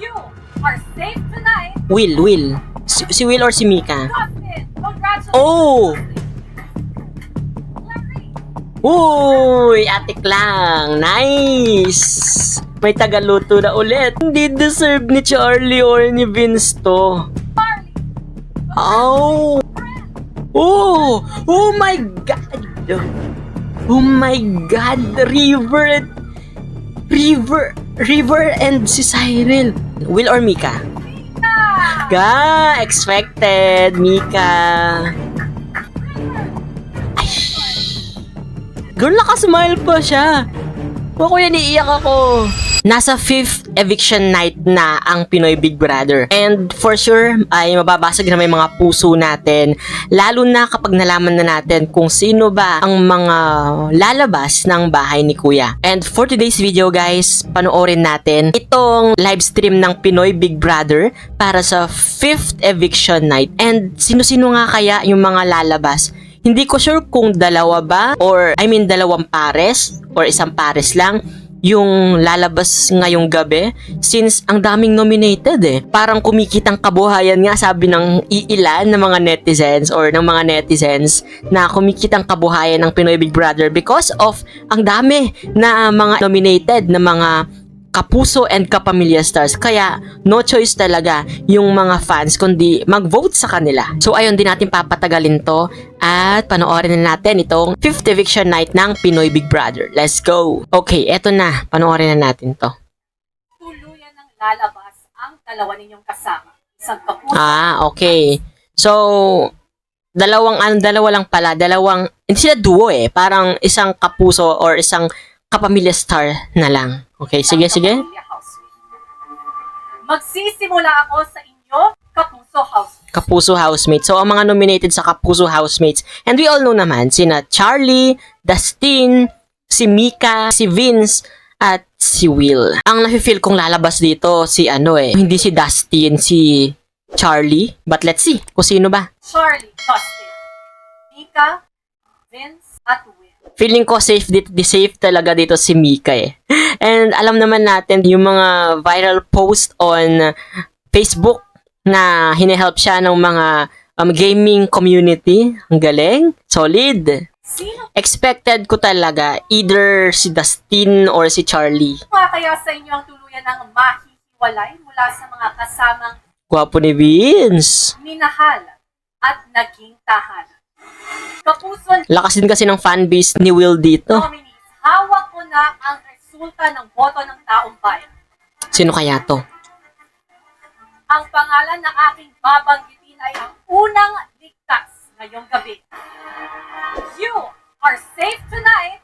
You are safe tonight. Will. Si Will or si Mika? Dustin, congratulations. Oh! Larry, Uy, atik lang. Nice! May tagaluto na ulit. Hindi deserve ni Charlie or ni Vince to. Marley, Oh! Oh! Oh my God! Oh my God! River and si Cyril. Will or Mika? Mika, Ga! Expected, Mika. Ay! Girl, nakasmile pa siya. Ako yan, iiyak ako. Nasa 5th eviction night na ang Pinoy Big Brother. And for sure, ay mababasag na may mga puso natin. Lalo na kapag nalaman na natin kung sino ba ang mga lalabas ng bahay ni Kuya. And for today's video guys, panoorin natin itong live stream ng Pinoy Big Brother para sa 5th eviction night. And sino-sino nga kaya yung mga lalabas? Hindi ko sure kung dalawa ba or dalawang pares or isang pares lang yung lalabas ngayong gabi since ang daming nominated eh. Parang kumikitang kabuhayan nga sabi ng iilan ng mga netizens or ng mga netizens na kumikitang kabuhayan ng Pinoy Big Brother because of ang dami na mga nominated na mga kapuso and kapamilya stars. Kaya no choice talaga yung mga fans kundi mag-vote sa kanila. So ayun, din natin papatagalin to at panoorin na natin itong 5th eviction night ng Pinoy Big Brother. Let's go! Okay, eto na. Panoorin na natin to. tuluyan ng lalabas ang dalawa ninyong kasama. Isang kapuso. Okay. So, dalawa lang pala. Hindi sila duo eh. Parang isang kapuso or isang kapamilya star na lang. Okay, sige. Kapamilya housemate. Magsisimula ako sa inyo, Kapuso Housemate. Kapuso housemate. So, ang mga nominated sa Kapuso housemates, and we all know naman, sina Charlie, Dustin, si Mika, si Vince, at si Will. Ang nafe-feel kong lalabas dito, hindi si Dustin, si Charlie. But let's see, kung sino ba. Charlie, Dustin, Mika, Vince, at Will. Feeling ko safe talaga dito si Mika eh. And alam naman natin yung mga viral post on Facebook na hine-help siya ng mga gaming community. Ang galing. Solid. Sino Expected ko talaga either si Dustin or si Charlie. nga kaya sa inyo ang tuluyan ng mahihiwalay mula sa mga kasamang Gwapo ni Vince. minahal at naging tahanan? Kapuso Lakas din kasi ng fanbase ni Will dito. nominees, hawak ko na ang resulta ng boto ng taong bayan. Sino kaya to? Ang pangalan na aking babanggitin ay ang unang ligtas ngayong gabi. You are safe tonight.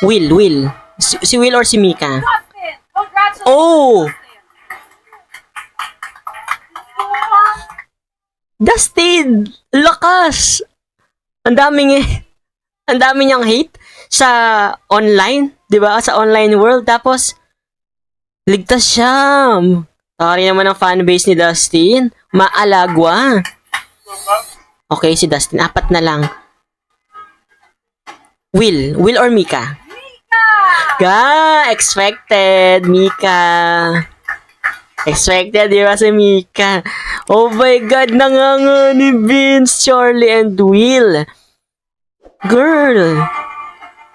Will. Si Will or si Mika? Dustin, congratulations. Oh! Dustin. Dustin! Lakas! Ang dami niyang hate sa online, 'di ba? Sa online world. Tapos ligtas siya. Tari naman ang fanbase ni Dustin. Maalagwa. Okay, si Dustin. 4 na lang. Will or Mika? Mika. Ga! Expected, Mika. Expected, di ba si Mika? Oh my God, nanganga ni Vince, Charlie, and Will. Girl.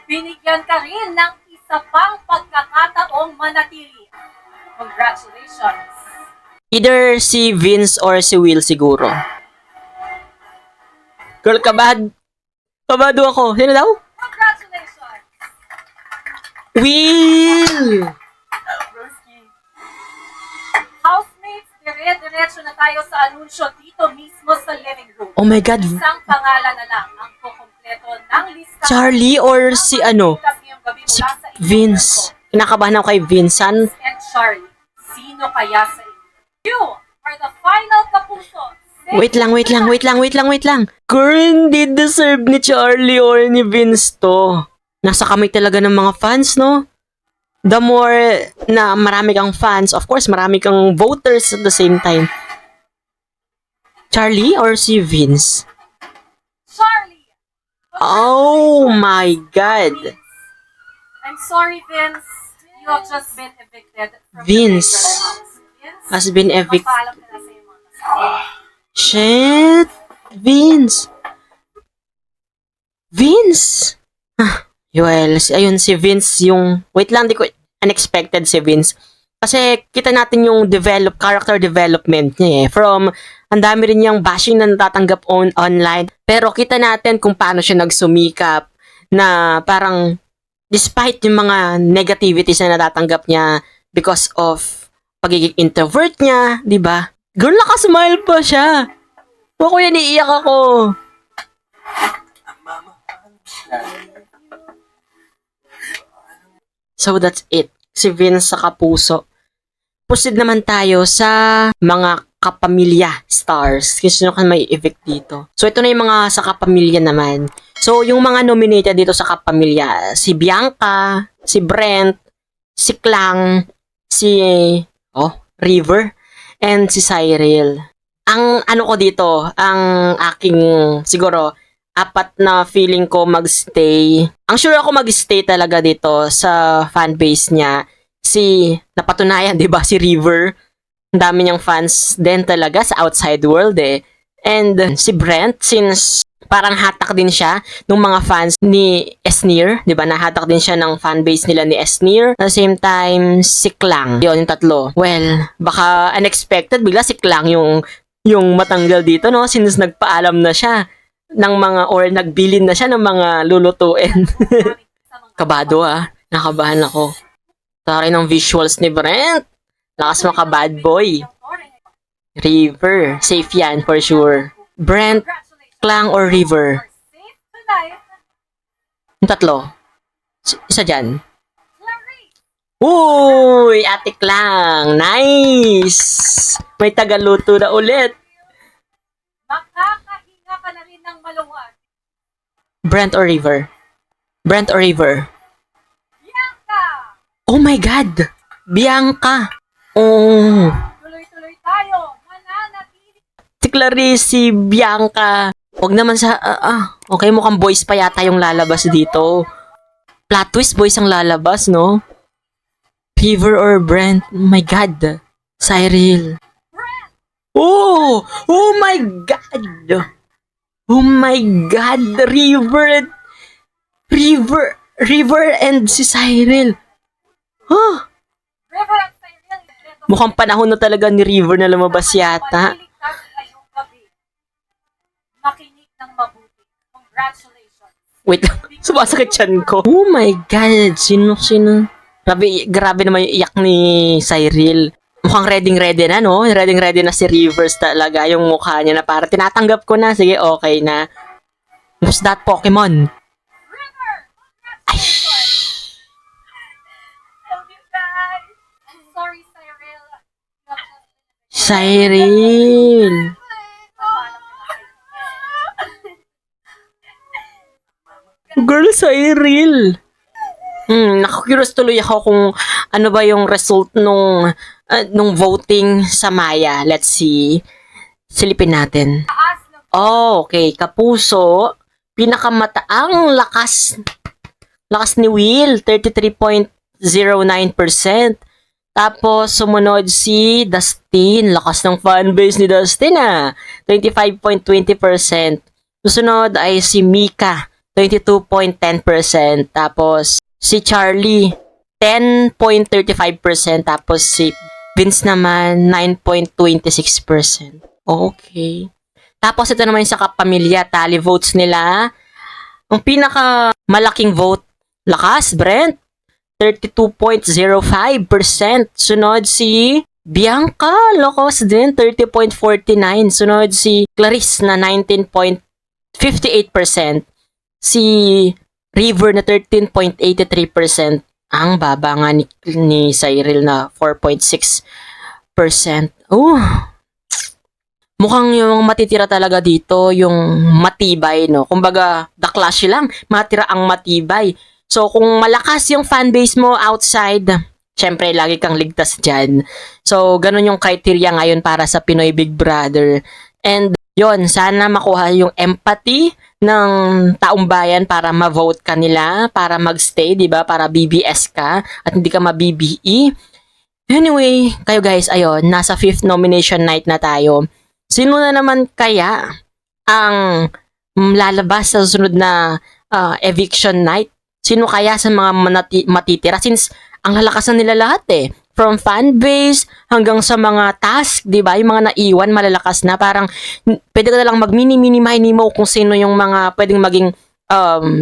Binigyan ka rin ng isa pang pagkakataong manatili. Congratulations. Either si Vince or si Will siguro. Girl, kabado ako. Sino daw? Congratulations. Will! Broski. Housemates, dire-diretso na tayo sa anunsyo dito mismo sa living room. Oh my God. Isang pangalan na lang ang kukumpleto ng lista. Charlie or si Si Vince. Kinakabahan ako kay Vincent. And Charlie, sino kaya sa inyo? You are the final kapuso. Wait lang. Girl, hindi deserve ni Charlie or ni Vince to. Nasa kamay talaga ng mga fans, no? The more na marami kang fans, of course, marami kang voters at the same time. Charlie or si Vince? Charlie! Oh my God. I'm sorry, Vince. You have just been evicted from Vince. the Playground House. has been evicted. Papaalam na lang sa'yo mga kasama. Shit! Vince! Vince! Well, ayun si Vince yung... Wait lang, di ko... Unexpected si Vince. Kasi kita natin yung character development niya eh. From, ang dami rin niyang bashing na natatanggap online. Pero kita natin kung paano siya nagsumikap na parang despite yung mga negativities na natatanggap niya because of pagiging introvert niya, di ba? Girl, nakasmile pa siya. Ako yan, iiyak ako. So that's it. Si Vince sa Kapuso. Proceed naman tayo sa mga kapamilya stars. Kasi sino kan may evict dito. So ito na yung mga sa kapamilya naman. So yung mga nominated dito sa kapamilya, si Bianca, si Brent, si Klang, si River, and si Cyril. Ang ano ko dito, ang aking siguro apat na feeling ko magstay. Ang sure ako magstay talaga dito sa fanbase niya. Si napatunayan, 'di ba, si River. Ang dami niyang fans din talaga sa outside world eh. And si Brent, since parang hatak din siya ng mga fans ni Esnir, 'di ba? Nahatak din siya ng fanbase nila ni Esnir. At the same time, si Klang. 'Yon yung tatlo. Well, baka unexpected bigla si Klang yung matanggal dito, no? Since nagpaalam na siya ng mga or nagbilin na siya ng mga lulutuin. Kabado nakabahan ako. Tari ng visuals ni Brent. Lakas maka bad boy. River. Safe yan for sure. Brent, Klang, or River? Yung tatlo. Isa dyan. Uy! Ate Klang. Nice! May tagaluto na ulit. Makakahinga ka na rin ng maluwag. Brent or River? Brent or River? Bianca! Oh my God! Bianca! Oh! Tuloy-tuloy tayo. Mananatili. Si Clarice, si Bianca. Huwag naman sa... okay, mukhang boys pa yata yung lalabas dito. Plot twist, boys ang lalabas, no? River or Brent? Oh my God! Cyril. Oh! Oh my God! Oh my God! River and si Cyril. Huh? River at Cyril. Mukhang panahon na talaga ni River na lumabas yata. Paniligtas ngayong gabi. Makinig ng mabuti. Congratulations. Wait lang, sumasakit tiyan ko. Oh my God, sino? Grabe naman yung iyak ni Cyril. Mukhang ready na, no? Ready na si Rivers talaga. Yung mukha niya na para tinatanggap ko na. Sige, okay na. Who's that Pokemon? River! Ay, Love you guys. I'm sorry, Cyril. Cyril. Girl, Cyril. Nakakurious tuloy ako kung ano ba yung result nung voting sa Maya. Let's see. Silipin natin. Oh, okay. Kapuso. Pinakamataang lakas ni Will. 33.09%. Tapos, sumunod si Dustin. Lakas ng fanbase ni Dustin 25.20%. Susunod ay si Mika. 22.10%. Tapos, si Charlie, 10.35%. Tapos si Vince naman, 9.26%. Okay. Tapos ito naman sa kapamilya, tally votes nila. Ang pinaka malaking vote, lakas, Brent, 32.05%. Sunod si Bianca, lakas din, 30.49%. Sunod si Clarice na 19.58%. Si River na 13.83%. Ang baba nga ni Cyril na 4.6%. Oh, mukhang yung matitira talaga dito, yung matibay, no? Kumbaga, the Clash lang, matira ang matibay. So, kung malakas yung fanbase mo outside, syempre, lagi kang ligtas dyan. So, ganun yung criteria ngayon para sa Pinoy Big Brother. And, yon, sana makuha yung empathy ng taong bayan para ma-vote ka nila, para magstay, di ba? Para BBS ka at hindi ka ma-BBE. Anyway, kayo guys, ayun, nasa 5th nomination night na tayo. Sino na naman kaya ang lalabas sa susunod na eviction night? Sino kaya sa mga matitira? Since ang lalakas na nila lahat eh. From fan base hanggang sa mga task, di ba? Yung mga naiwan, malalakas na. Parang pwede ka na lang mag-mini-mini mo kung sino yung mga pwedeng maging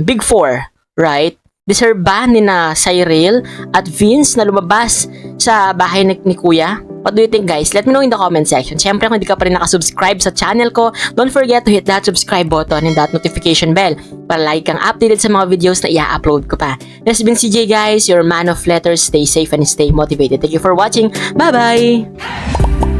big four, right? Deserve ba ni na Cyril at Vince na lumabas sa bahay ni Kuya? What do you think guys? Let me know in the comment section. Siyempre kung hindi ka pa rin nakasubscribe sa channel ko, don't forget to hit that subscribe button and that notification bell para like kang updated sa mga videos na i-upload ko pa. This has been CJ guys, your man of letters. Stay safe and stay motivated. Thank you for watching. Bye-bye!